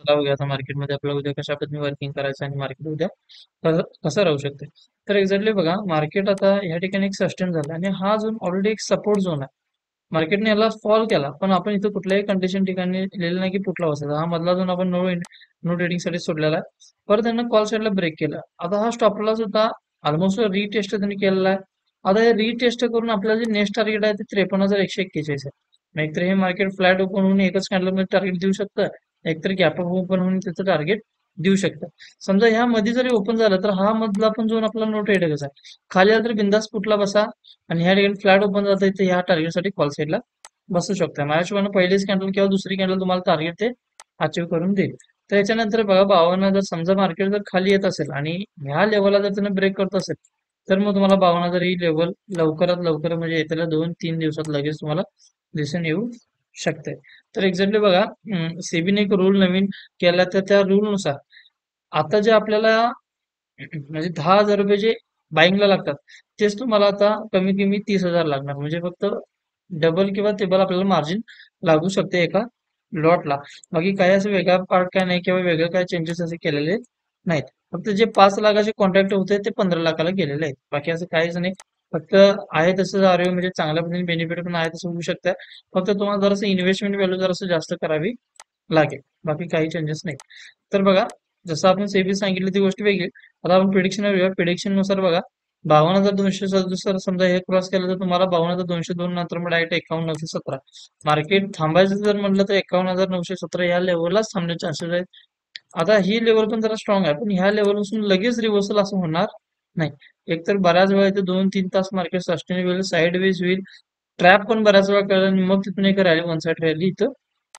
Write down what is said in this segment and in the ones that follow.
चला बघूया आता मार्केटमध्ये आपल्याला उद्या कशा पद्धतीने वर्किंग करायचं आणि मार्केट उद्या कसं राहू शकते. तर एक्झॅक्टली बघा, मार्केट आता या ठिकाणी एक सस्टेन झाला आणि हा झोन ऑलरेडी एक सपोर्ट झोन आहे. मार्केटने याला फॉल केला, पण आपण इथं कुठल्याही कंडिशन ठिकाणी लिहिलेलं नाही की पुटला बसायचा. हा मधला झोन आपण नो ट्रेडिंग साठी सोडलेला आहे. परत त्यांना कॉल साईडला ब्रेक केला. आता हा स्टॉप लॉस होता, ऑलमोस्ट रिटेस्ट त्यांनी केलेला आहे. आता हे रिटेस्ट करून आपल्याला जे नेक्स्ट टार्गेट आहे ते 53,141 आहे. मग एकतर हे मार्केट फ्लॅट ओपन होऊन एकच कॅन्डल मध्ये टार्गेट देऊ शकतं, एकतर गॅप अप ओपन होऊन त्याचं टार्गेट देऊ शकतं. समजा ह्या मध्ये जरी ओपन झालं तर हा मधला पण झोन आपला नो ट्रेडेबल आहे. खाली आला तर बिंदास पुटला बसा आणि ह्या ठिकाणी फ्लॅट ओपन झालं तर ह्या टार्गेटसाठी कॉल साईडला बसू शकता. माझ्या हिशोबाने पहिलीच कॅन्डल किंवा दुसरी कॅन्डल तुम्हाला टार्गेट ते अचीव्ह करून देईल. तर याच्यानंतर बघा, 52 जर समजा मार्केट जर खाली येत असेल आणि ह्या लेवलला जर त्यानं ब्रेक करत असेल तर मग तुम्हाला 52 ही लेवल लवकरात लवकर म्हणजे येत्या 2-3 दिवसात लगेच तुम्हाला दिसून येऊ शकते. तर एक्झॅक्टली बघा, सेबीने एक रूल नवीन केला, तर त्या रूल नुसार आता जे आपल्याला म्हणजे 10,000 रुपये जे बाईंगला लागतात तेच तुम्हाला आता कमीत कमी 30,000 लागणार. म्हणजे फक्त डबल किंवा टेबल आपल्याला मार्जिन लागू शकते एका लॉटला. बाकी काही असं वेगळा पार्ट काय नाही किंवा वेगळं काय चेंजेस असे केलेले नाहीत. फक्त जे 5 लाखाचे कॉन्ट्रॅक्ट होते ते 15 लाखाला गेलेले आहेत. बाकी असं काहीच नाही. फक्त आहे तसं आर म्हणजे चांगल्या पद्धतीने बेनिफिट पण आहे तसं होऊ शकतं. फक्त तुम्हाला जरासं इन्व्हेस्टमेंट व्हॅल्यू जरासं जास्त करावी लागेल. बाकी काही चेंजेस नाही. तर बघा, जसं आपण सेबी सांगितलं ती गोष्ट वेगळी. आता आपण प्रिडिक्शन घेऊया. प्रिडिक्शन नुसार बघा, 52,267 समजा हे क्रॉस केलं तर तुम्हाला 52,202 नंतर मग डायरेक्ट 51,917. मार्केट थांबायचं जर म्हटलं तर 51,917 या लेवललाच थांबण्याचे चान्सेस आहेत. आता ही लेवल पण जरा स्ट्रॉंग आहे, पण ह्या लेवलपासून लगेच रिव्हर्सल असं होणार नाही. एकतर बऱ्याच वेळा इथे 2-3 तास मार्केट सस्टेनेबल साईड वेज होईल. ट्रॅप पण बऱ्याच वेळा कळलं आणि मग तिथून एक रॅली वन साईड रॅली इथं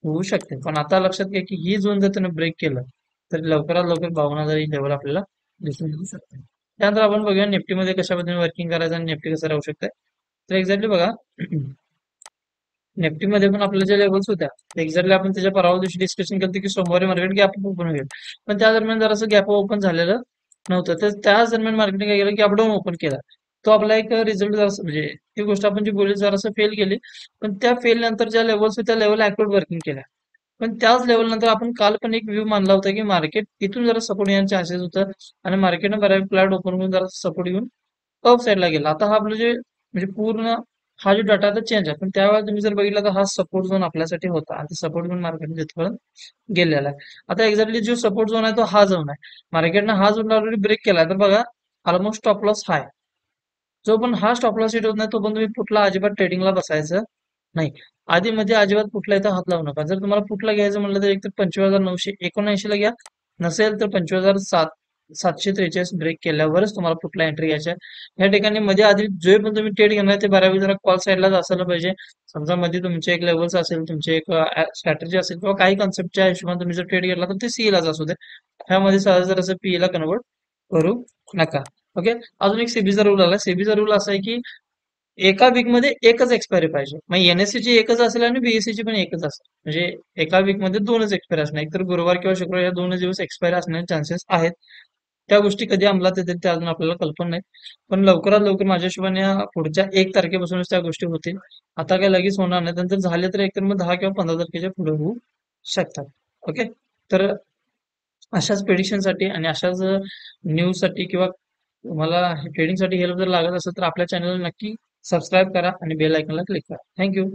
होऊ शकते. पण आता लक्षात घ्या की ही झोन जर त्यानं ब्रेक केलं तर लवकरात लवकर 52,000 ही लेवल आपल्याला दिसून येऊ शकते. त्यानंतर आपण बघूया निफ्टीमध्ये कशा पद्धतीने वर्किंग करायचं आणि निफ्टी कसं राहू शकतं. तर एक्झॅक्टली बघा, निफ्टीमध्ये पण आपल्या ज्या लेवल्स होत्या एक्झॅक्टली आपण त्याच्या परवा दिवशी डिस्कशन केलं की सोमवारी मार्केट गॅप ओपन होईल. पण त्या दरम्यान जरासं गॅप ओपन झालेलं नव्हतं. तर त्याच दरम्यान मार्केटने काय केलं, गॅप डाऊन ओपन केला. तो आपला एक रिझल्ट जरासं म्हणजे ती गोष्ट आपण जी बोलली जरासं फेल केली. पण त्या फेल नंतर ज्या लेवल्स होत्या त्या लेवल ऍक्युरेट वर्किंग केल्या. पण त्याच लेवल नंतर आपण काल पण एक व्ह्यू मानला होता की मार्केट इथून जरा सपोर्ट येण्याचे चान्सेस होतं आणि मार्केटनं बऱ्यापैकी फ्लॅट ओपन करून जरा सपोर्ट येऊन टॉप साईडला गेला. आता हा आपलं जे म्हणजे पूर्ण हा जो डाटा आता चेंज आहे, पण त्यावेळेला तुम्ही जर बघितलं तर हा सपोर्ट झोन आपल्यासाठी होता आणि सपोर्ट झोन मार्केट तिथपर्यंत गेलेला आहे. आता एक्झॅक्टली जो सपोर्ट झोन आहे तो हा झोन आहे. मार्केटनं हा झोन ऑलरेडी ब्रेक केला तर बघा, ऑलमोस्ट स्टॉप लॉस हाय. जो पण हा स्टॉप लॉस हिट होत नाही तो पण तुम्ही पुटला अजिबात ट्रेडिंगला बसायचं नाही. आधी मध्ये अजिबात पुटला इथं हात लावू नका. जर तुम्हाला पुटला घ्यायचं म्हटलं तर एकतर 25,979 ला घ्या, नसेल तर 25,743 ब्रेक केल्यावरच तुम्हाला पुटला एंट्री घ्यायची आहे. या ठिकाणी मध्ये आधी जे पण तुम्ही ट्रेड घेणार ते बऱ्यापैकी जरा कॉल साईडलाच असायला पाहिजे. समजा मध्ये तुमचे एक लेवल्स असेल, तुमचे एक स्ट्रॅटेजी असेल किंवा काही कन्सेप्टच्या हिशोबाने तुम्ही जर ट्रेड घेतला तर ते सीलाच असू दे. ह्यामध्ये सहज जर असं पीला कन्वर्ट करू नका. ओके. अजून एक सेबीचा रूल आला. सेबीचा रूल असा आहे की एका वीक मध्ये एकच एक्सपायरी पाहिजे. मग एनएससी ची एकच असेल आणि बीएससी ची पण एकच असेल. म्हणजे एका वीक मध्ये दोनच एक्सपायरी असणार. एकतर गुरुवार किंवा शुक्रवार या दोनच दिवस एक्सपायरी असण्याचे चान्सेस आहेत. त्या गोष्टी कधी अंमलात येतील ते अजून आपल्याला कल्पना नाही. पण लवकरात लवकर माझ्या हिशोबाने पुढच्या 1 तारखेपासूनच त्या गोष्टी होतील. आता काय लगेच होणार नाही. नंतर झाले तर एकतर मग 10 किंवा 15 तारखेच्या पुढे होऊ शकतात. ओके. तर अशाच प्रेडिक्शनसाठी आणि अशाच न्यूजसाठी किंवा तुम्हाला ट्रेडिंगसाठी हेल्प जर लागत असेल तर आपल्या चॅनलला नक्की सबस्क्राईब करा आणि बेल आयकॉनला क्लिक करा. थँक्यू.